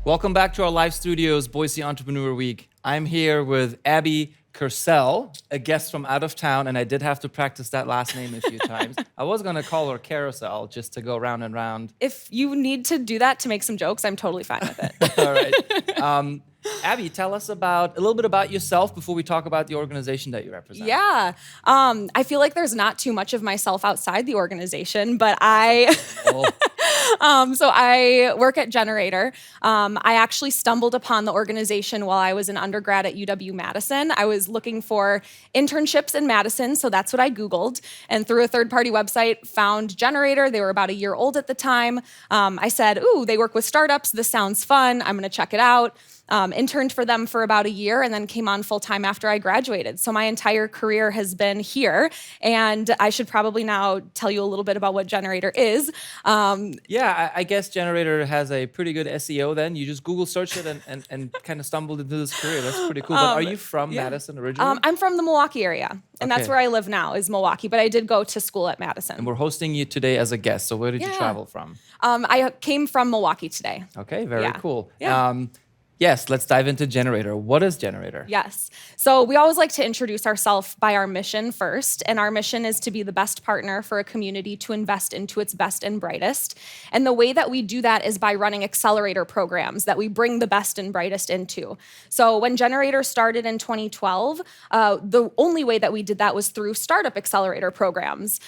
Welcome back to our live studios, Boise Entrepreneur Week. I'm here with Abby Kursel, a guest from out of town, and I did have to practice that last name a few times. I was gonna call her Carousel just to go round and round. If you need to do that to make some jokes, I'm totally fine with it. All right. Abby, tell us a little bit about yourself before we talk about the organization that you represent. Yeah. I feel like there's not too much of myself outside the organization, but so I work at Gener8tor. I actually stumbled upon the organization while I was an undergrad at UW-Madison. I was looking for internships in Madison, so that's what I Googled. And through a third-party website, found Gener8tor. They were about a year old at the time. I said, ooh, they work with startups. This sounds fun. I'm going to check it out. Interned for them for about a year and then came on full-time after I graduated. So my entire career has been here. And I should probably now tell you a little bit about what Gener8tor is. Yeah, I guess Gener8tor has a pretty good SEO then. You just Google search it and kind of stumbled into this career. That's pretty cool. But are you from Madison originally? I'm from the Milwaukee area. And that's where I live now, is Milwaukee. But I did go to school at Madison. And we're hosting you today as a guest. So where did you travel from? I came from Milwaukee today. Okay, very cool. Yeah. Yes, let's dive into Gener8tor. What is Gener8tor? Yes. So we always like to introduce ourselves by our mission first. And our mission is to be the best partner for a community to invest into its best and brightest. And the way that we do that is by running accelerator programs that we bring the best and brightest into. So when Gener8tor started in 2012, the only way that we did that was through startup accelerator programs.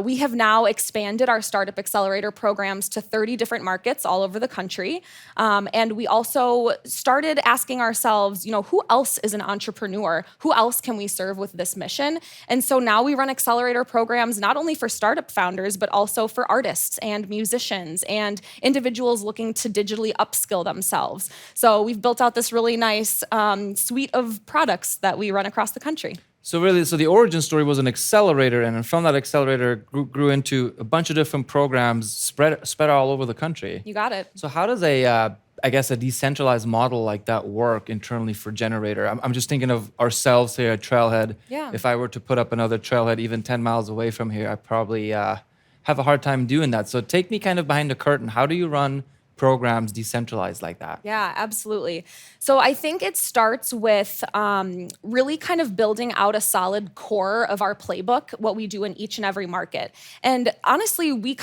We have now expanded our startup accelerator programs to 30 different markets all over the country. And we also started asking ourselves, who else is an entrepreneur? Who else can we serve with this mission? And so now we run accelerator programs not only for startup founders, but also for artists and musicians and individuals looking to digitally upskill themselves. So we've built out this really nice suite of products that we run across the country. So the origin story was an accelerator, and from that accelerator grew into a bunch of different programs spread all over the country. You got it. So how does a decentralized model like that work internally for Gener8tor? I'm just thinking of ourselves here at Trailhead. Yeah. If I were to put up another Trailhead even 10 miles away from here, I probably have a hard time doing that. So take me kind of behind the curtain. How do you run programs decentralized like that? Yeah, absolutely. So I think it starts with really kind of building out a solid core of our playbook, what we do in each and every market. And honestly, we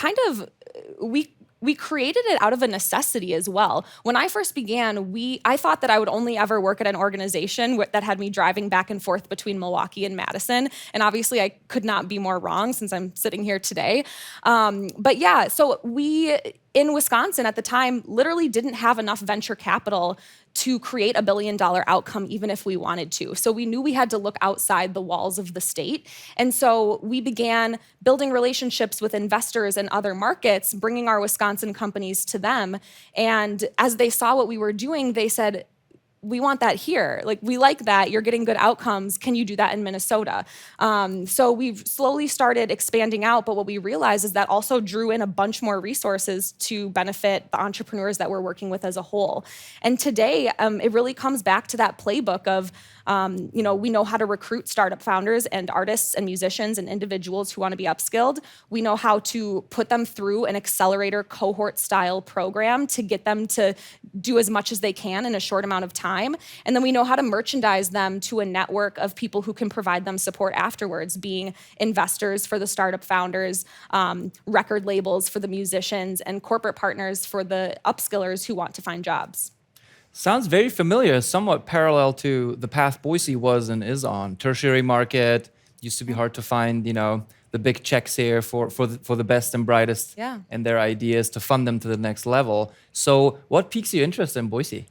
created it out of a necessity as well. When I first began, I thought that I would only ever work at an organization that had me driving back and forth between Milwaukee and Madison. And obviously I could not be more wrong since I'm sitting here today. But yeah, so we in Wisconsin at the time literally didn't have enough venture capital to create $1 billion outcome even if we wanted to. So we knew we had to look outside the walls of the state. And so we began building relationships with investors in other markets, bringing our Wisconsin companies to them. And as they saw what we were doing, they said, we want that here. Like, we like that. You're getting good outcomes. Can you do that in Minnesota? So we've slowly started expanding out, but what we realized is that also drew in a bunch more resources to benefit the entrepreneurs that we're working with as a whole. And today, it really comes back to that playbook of, we know how to recruit startup founders and artists and musicians and individuals who want to be upskilled. We know how to put them through an accelerator cohort style program to get them to do as much as they can in a short amount of time. And then we know how to merchandise them to a network of people who can provide them support afterwards, being investors for the startup founders, record labels for the musicians, and corporate partners for the upskillers who want to find jobs. Sounds very familiar, somewhat parallel to the path Boise was and is on. Tertiary market, used to be hard to find, the big checks here for the best and brightest and their ideas to fund them to the next level. So what piques your interest in Boise?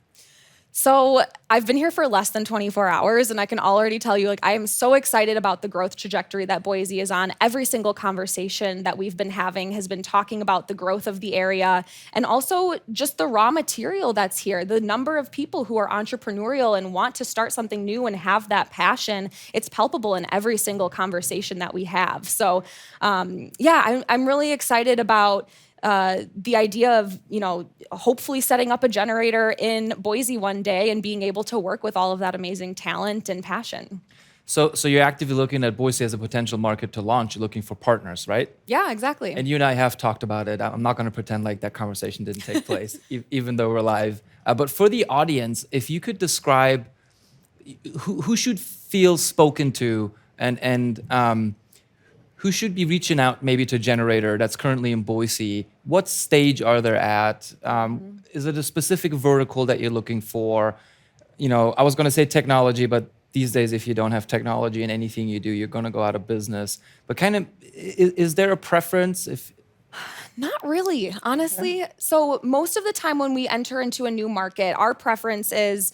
So I've been here for less than 24 hours, and I can already tell you, I am so excited about the growth trajectory that Boise is on. Every single conversation that we've been having has been talking about the growth of the area and also just the raw material that's here. The number of people who are entrepreneurial and want to start something new and have that passion, it's palpable in every single conversation that we have. So I'm really excited about the idea of, hopefully setting up a Gener8tor in Boise one day and being able to work with all of that amazing talent and passion. So you're actively looking at Boise as a potential market to launch. You're looking for partners, right? Yeah, exactly. And you and I have talked about it. I'm not going to pretend like that conversation didn't take place, even though we're live. But for the audience, if you could describe who should feel spoken to and who should be reaching out maybe to Gener8tor that's currently in Boise? What stage are they at? Is it a specific vertical that you're looking for? I was going to say technology, but these days, if you don't have technology in anything you do, you're going to go out of business. But kind of, is there a preference? Not really, honestly. Yeah. So most of the time when we enter into a new market, our preference is,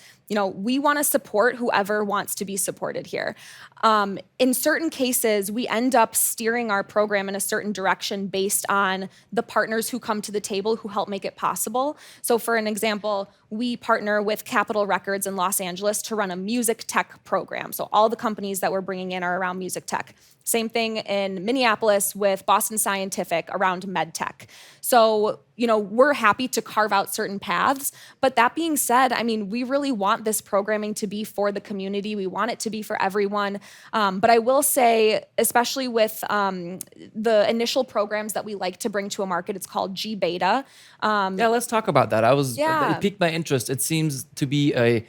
we want to support whoever wants to be supported here. In certain cases, we end up steering our program in a certain direction based on the partners who come to the table who help make it possible. So for an example, we partner with Capitol Records in Los Angeles to run a music tech program. So all the companies that we're bringing in are around music tech. Same thing in Minneapolis with Boston Scientific around med tech. So, we're happy to carve out certain paths. But that being said, we really want this programming to be for the community. We want it to be for everyone. But I will say, especially with the initial programs that we like to bring to a market, it's called gBETA. Yeah, let's talk about that. It piqued my interest. It seems to be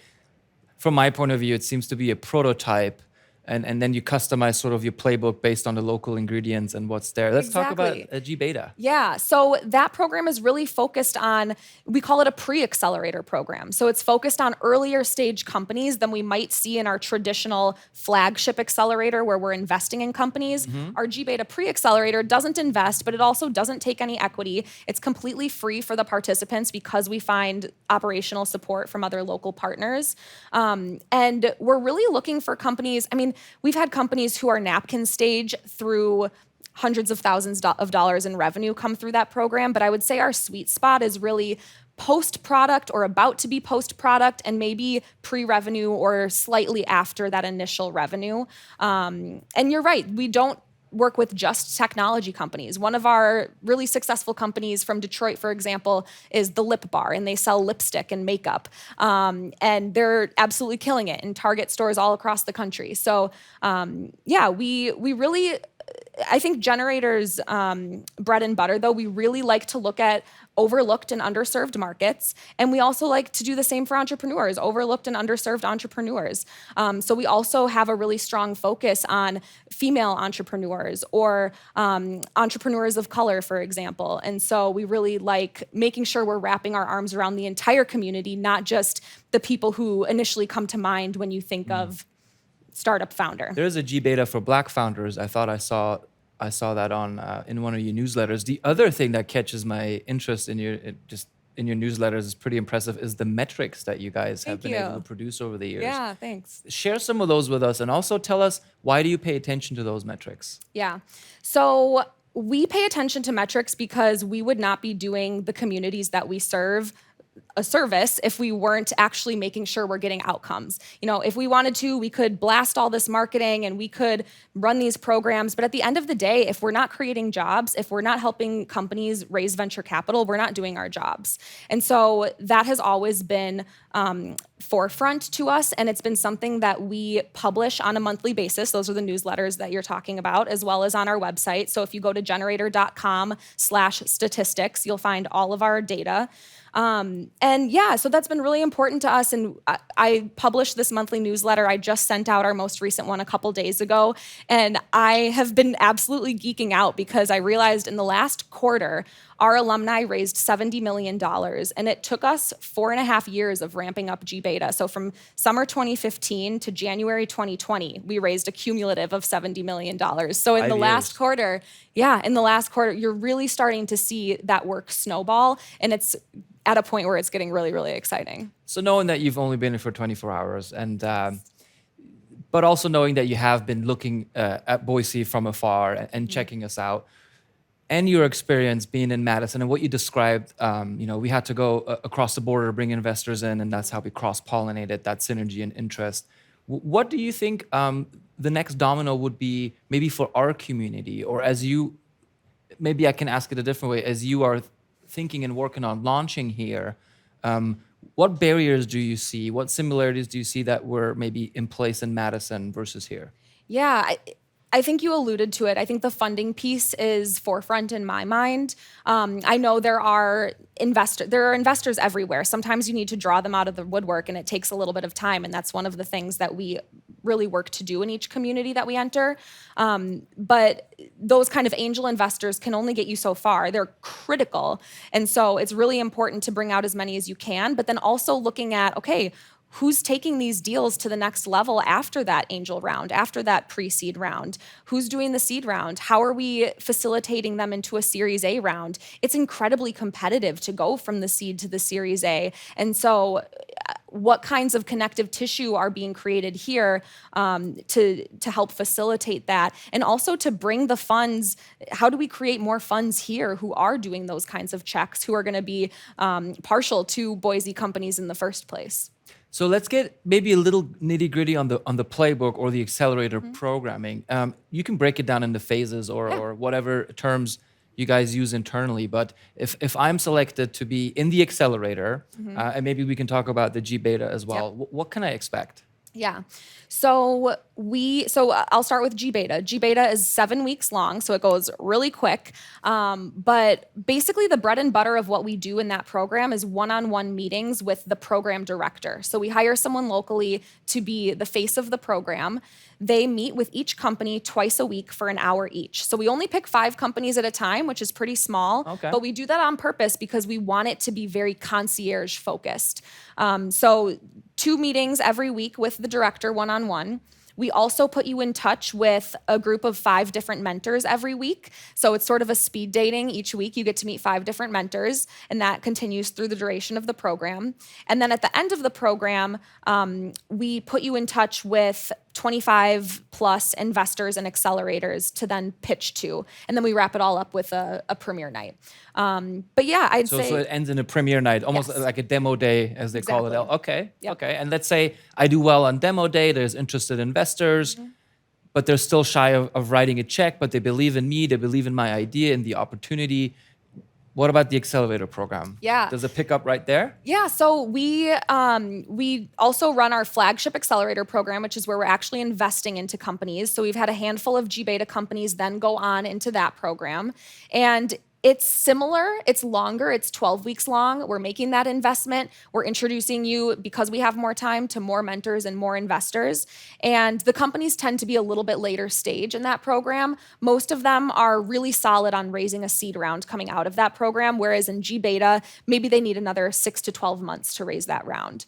from my point of view, it seems to be a prototype. And then you customize sort of your playbook based on the local ingredients and what's there. Let's talk about gBETA. Yeah, so that program is really focused on, we call it a pre-accelerator program. So it's focused on earlier stage companies than we might see in our traditional flagship accelerator where we're investing in companies. Mm-hmm. Our gBETA pre-accelerator doesn't invest, but it also doesn't take any equity. It's completely free for the participants because we find operational support from other local partners. And we're really looking for companies, we've had companies who are napkin stage through hundreds of thousands of dollars in revenue come through that program. But I would say our sweet spot is really post-product or about to be post-product and maybe pre-revenue or slightly after that initial revenue. And you're right, we don't work with just technology companies. One of our really successful companies from Detroit, for example, is the Lip Bar, and they sell lipstick and makeup. And they're absolutely killing it in Target stores all across the country. So we really, I think Gener8tor's bread and butter, though, we really like to look at overlooked and underserved markets. And we also like to do the same for entrepreneurs, overlooked and underserved entrepreneurs. So we also have a really strong focus on female entrepreneurs or entrepreneurs of color, for example. And so we really like making sure we're wrapping our arms around the entire community, not just the people who initially come to mind when you think of startup founder. There's a gBETA for Black founders. I thought I saw that on in one of your newsletters. The other thing that catches my interest in your newsletters is pretty impressive is the metrics that you guys have been able to produce over the years. Yeah, thanks. Share some of those with us and also tell us, why do you pay attention to those metrics? Yeah. So we pay attention to metrics because we would not be doing the communities that we serve a service if we weren't actually making sure we're getting outcomes. If we wanted to, we could blast all this marketing and we could run these programs. But at the end of the day, if we're not creating jobs, if we're not helping companies raise venture capital, we're not doing our jobs. And so that has always been forefront to us. And it's been something that we publish on a monthly basis. Those are the newsletters that you're talking about, as well as on our website. So if you go to gener8tor.com/statistics, you'll find all of our data. So that's been really important to us. And I published this monthly newsletter. I just sent out our most recent one a couple days ago. And I have been absolutely geeking out because I realized in the last quarter, our alumni raised $70 million. And it took us 4.5 years of ramping up gBETA. So from summer 2015 to January 2020, we raised a cumulative of $70 million. So in the last quarter, you're really starting to see that work snowball. And it's at a point where it's getting really, really exciting. So knowing that you've only been here for 24 hours, and but also knowing that you have been looking at Boise from afar and checking us out, and your experience being in Madison and what you described, we had to go across the border to bring investors in, and that's how we cross-pollinated that synergy and interest. What do you think the next domino would be maybe for our community, or maybe I can ask it a different way, as you are thinking and working on launching here, what barriers do you see? What similarities do you see that were maybe in place in Madison versus here? Yeah, I think you alluded to it. I think the funding piece is forefront in my mind. I know there are investors everywhere. Sometimes you need to draw them out of the woodwork, and it takes a little bit of time. And that's one of the things that we really work to do in each community that we enter. But those kind of angel investors can only get you so far. They're critical. And so it's really important to bring out as many as you can, but then also looking at, okay, who's taking these deals to the next level after that angel round, after that pre-seed round? Who's doing the seed round? How are we facilitating them into a Series A round? It's incredibly competitive to go from the seed to the Series A. And so what kinds of connective tissue are being created here to help facilitate that? And also to bring the funds, how do we create more funds here who are doing those kinds of checks, who are going to be partial to Boise companies in the first place? So let's get maybe a little nitty gritty on the playbook or the accelerator programming. You can break it down into phases or whatever terms you guys use internally. But if I'm selected to be in the accelerator, and maybe we can talk about the gBETA as well, what can I expect? Yeah. So I'll start with gBETA. gBETA is 7 weeks long, so it goes really quick. But basically the bread and butter of what we do in that program is one-on-one meetings with the program director. So we hire someone locally to be the face of the program. They meet with each company twice a week for an hour each. So we only pick 5 companies at a time, which is pretty small. Okay. But we do that on purpose because we want it to be very concierge focused. So 2 meetings every week with the director one-on-one. We also put you in touch with a group of 5 different mentors every week. So it's sort of a speed dating. Each week you get to meet 5 different mentors, and that continues through the duration of the program. And then at the end of the program, we put you in touch with 25 plus investors and accelerators to then pitch to. And then we wrap it all up with a premiere night. But yeah, I'd say... So it ends in a premiere night, almost like a demo day, as they call it. Okay, okay. And let's say I do well on demo day, there's interested investors, but they're still shy of writing a check, but they believe in me, they believe in my idea and the opportunity. What about the accelerator program? Yeah. Does it pick up right there? Yeah, so we also run our Flagship Accelerator program, which is where we're actually investing into companies. So we've had a handful of gBETA companies then go on into that program. And it's similar, it's longer, it's 12 weeks long. We're making that investment. We're introducing you, because we have more time, to more mentors and more investors. And the companies tend to be a little bit later stage in that program. Most of them are really solid on raising a seed round coming out of that program, whereas in gBETA, maybe they need another 6 to 12 months to raise that round.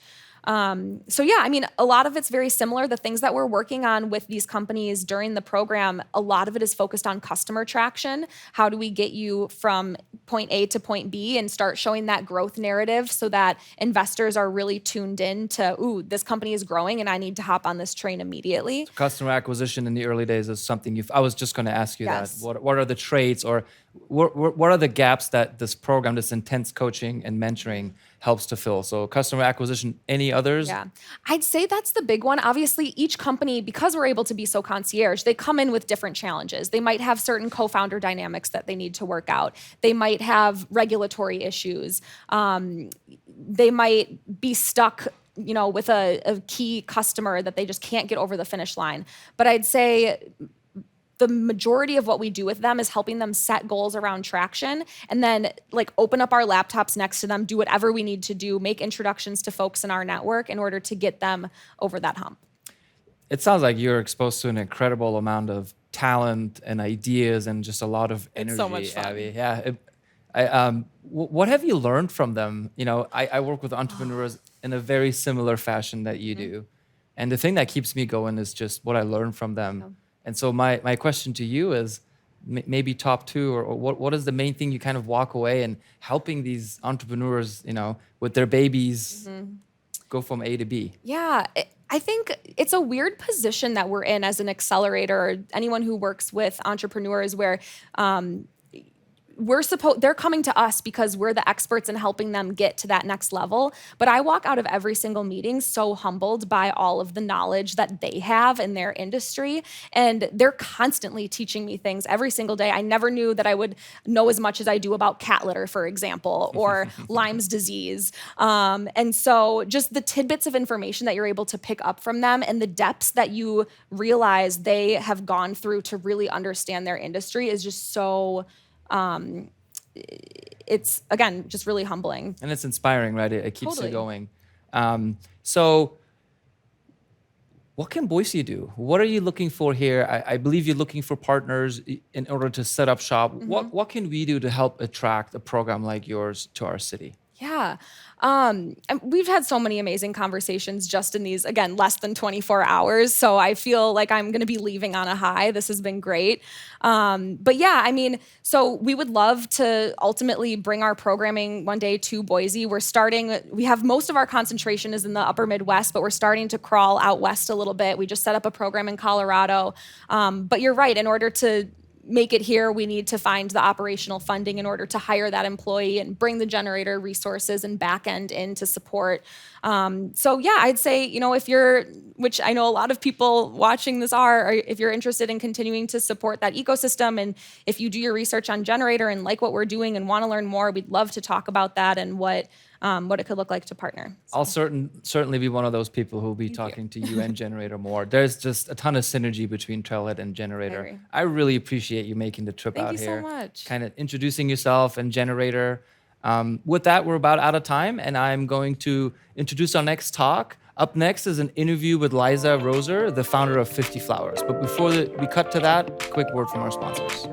So yeah, I mean, a lot of it's very similar. The things that we're working on with these companies during the program, a lot of it is focused on customer traction. How do we get you from point A to point B and start showing that growth narrative so that investors are really tuned in to, ooh, this company is growing and I need to hop on this train immediately. So customer acquisition in the early days is something I was just going to ask you that. What are the traits or what are the gaps that this program, this intense coaching and mentoring helps to fill? So customer acquisition, any others? Yeah, I'd say that's the big one. Obviously, each company, because we're able to be so concierge, they come in with different challenges. They might have certain co-founder dynamics that they need to work out. They might have regulatory issues. They might be stuck, with a key customer that they just can't get over the finish line. But I'd say the majority of what we do with them is helping them set goals around traction and then open up our laptops next to them, do whatever we need to do, make introductions to folks in our network in order to get them over that hump. It sounds like you're exposed to an incredible amount of talent and ideas and just a lot of energy. It's so much fun. Abby. Yeah. What have you learned from them? I work with entrepreneurs in a very similar fashion that you do. And the thing that keeps me going is just what I learn from them. Yeah. And so my question to you is maybe top 2 or what is the main thing you kind of walk away and helping these entrepreneurs, with their babies go from A to B? Yeah, I think it's a weird position that we're in as an accelerator or anyone who works with entrepreneurs where they're coming to us because we're the experts in helping them get to that next level. But I walk out of every single meeting so humbled by all of the knowledge that they have in their industry. And they're constantly teaching me things every single day. I never knew that I would know as much as I do about cat litter, for example, or Lyme's disease. And so just the tidbits of information that you're able to pick up from them and the depths that you realize they have gone through to really understand their industry is just so it's, again, just really humbling. And it's inspiring, right? It keeps Totally. you going. So what can Boise do? What are you looking for here? I believe you're looking for partners in order to set up shop. What can we do to help attract a program like yours to our city? Yeah. And we've had so many amazing conversations just in these, again, less than 24 hours. So I feel like I'm going to be leaving on a high. This has been great. But yeah, I mean, so we would love to ultimately bring our programming one day to Boise. We have most of our concentration is in the upper Midwest, but we're starting to crawl out west a little bit. We just set up a program in Colorado. But you're right, in order to make it here, we need to find the operational funding in order to hire that employee and bring the Gener8tor resources and back end in to support. So yeah, I'd say, which I know a lot of people watching this are, if you're interested in continuing to support that ecosystem, and if you do your research on Gener8tor and like what we're doing and want to learn more, we'd love to talk about that and what it could look like to partner. So. I'll certainly be one of those people who will be talking to you and Gener8tor more. There's just a ton of synergy between Trailhead and Gener8tor. I really appreciate you making the trip out here. Thank you so much. Kind of introducing yourself and Gener8tor. With that, we're about out of time, and I'm going to introduce our next talk. Up next is an interview with Liza Roser, the founder of 50 Flowers. But before we cut to that, quick word from our sponsors.